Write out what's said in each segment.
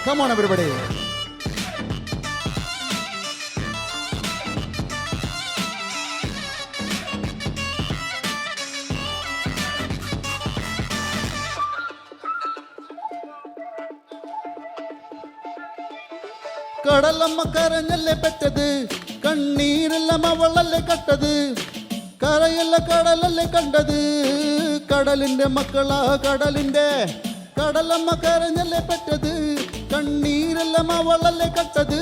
Come on, everybody. കടലമ്മ കരഞ്ഞല്ലേ പെറ്റത്, കണ്ണീരെല്ലാം അവളല്ലേ കട്ടത്, കരയല്ല കടലല്ലേ കണ്ടത്, കടലിന്റെ മക്കളാ കടലിന്റെ. കടലമ്മ കരഞ്ഞല്ലേ പെറ്റത്, കണ്ണീരെല്ലാം അവളല്ലേ കട്ടത്,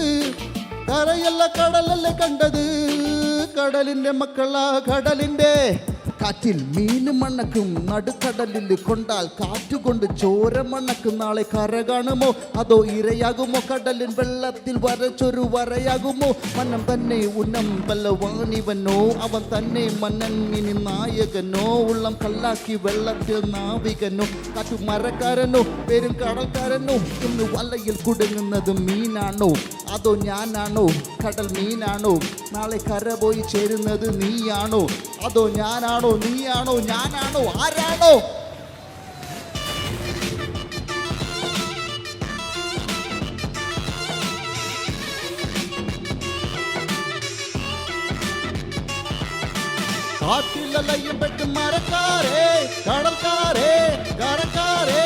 കരയല്ല കടലല്ലേ കണ്ടത്, കടലിന്റെ മക്കളാ കടലിന്റെ. കാറ്റിൽ മീന് മണ്ണക്കും, നടുക്കടലിൽ കൊണ്ടാൽ കാറ്റുകൊണ്ട് ചോര മണ്ണക്കും. നാളെ കര കാണുമോ അതോ ഇരയാകുമോ, കടലിൻ വെള്ളത്തിൽ വരച്ചൊരു വരയാകുമോ. മന്നം തന്നെ ഉന്നം ബലവാനിവനോ, അവൻ തന്നെ മന്നന്നിനി നായകനോ. ഉള്ളം കല്ലാക്കി വെള്ളത്തിൽ നാവികനോ, കാറ്റു മരക്കാരനോ പേരും കടൽക്കാരനോ. ഇന്ന് വലയിൽ കുടുങ്ങുന്നത് മീനാണോ അതോ ഞാനാണോ, കടൽ മീനാണോ. നാളെ കര പോയി ചേരുന്നത് നീയാണോ അതോ ഞാനാണോ, നീയാണോ ഞാനാണോ, ആരാണോ. കാറ്റിലലയും പെട്ട് മരക്കാരേ കടൽക്കാരേ കരക്കാരേ,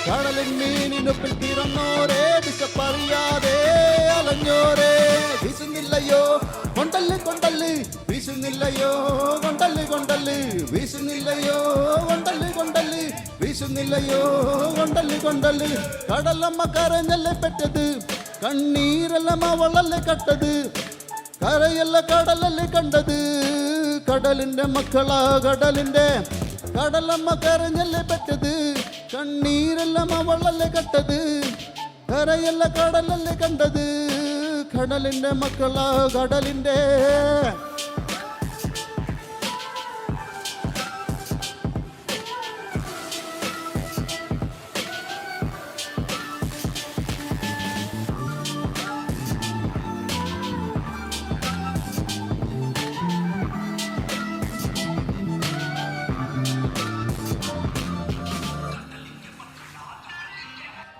കടലിൻ മീനിനൊപ്പിൽ പിറന്നോരേ, വിശപ്പറിയാതെ അലഞ്ഞോരേ. വീശുന്നില്ലയോ കൊണ്ടല്ല് കൊണ്ടല്ല്, വീശുന്നില്ലയോ കൊണ്ടല്ല് കൊണ്ടല്ല്, വീശുന്നില്ലയോ കൊണ്ടല്ല് കൊണ്ടല്ല്, വീശുന്നില്ലയോ കൊണ്ടല്ല് കൊണ്ടല്ല്. കടലമ്മ കരഞ്ഞല്ലേ പെറ്റത്, കണ്ണീരെല്ലാം അവളല്ലേ കട്ടത്, കരയല്ല കടലല്ലേ കണ്ടത്, കടലിന്റെ മക്കളാ കടലിന്റെ. കടലമ്മ കരഞ്ഞല്ലേ പെറ്റത്, കണ്ണീരെല്ലാം അവളല്ലേ കട്ടത്, കരയല്ല കടലല്ലേ കണ്ടത്, കടലിന്റെ മക്കളാ കടലിന്റെ.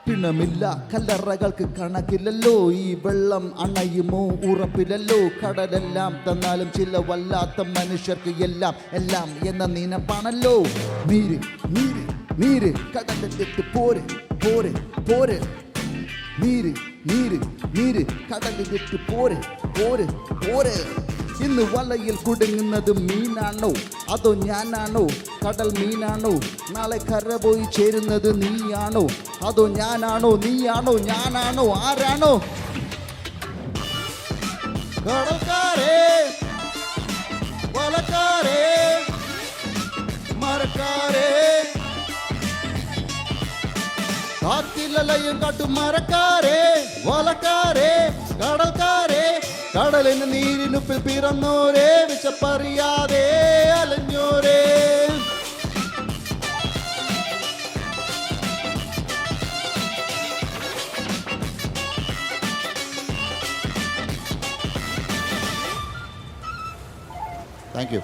പിണമില്ല കല്ലറകൾക്ക് കണക്കില്ലല്ലോ, ഈ വെള്ളം അണയുമോ ഉറപ്പില്ലല്ലോ. കടലെല്ലാം തന്നാലും ചില വല്ലാത്ത മനുഷ്യർക്ക് എല്ലാം എല്ലാം എന്ന നിനപ്പാണല്ലോ. നീര് നീര് നീര് കടലിലെത്തി പോര് പോര് പോര്, നീര് നീര് നീര് കടലിലെത്തി പോര് പോര് പോര്. ഇന്ന് വലയിൽ കുടുങ്ങുന്നത് മീനാണോ അതോ ഞാനാണോ, കടൽ മീനാണോ. നാളെ കര പോയി ചേരുന്നത് നീയാണോ അതോ ഞാനാണോ, നീയാണോ ഞാനാണോ, ആരാണോ. കടൽക്കാരേ വലക്കാരേ മരക്കാരേ, കാറ്റിലലയും കാട്ടു മരക്കാരേ വലക്കാരേ കടൽക്കാരേ, കടലിന് നീരിനുപ്പിൽ പിറന്നോരേ, വിശപ്പറിയാതെ അലഞ്ഞോരേ. Thank you.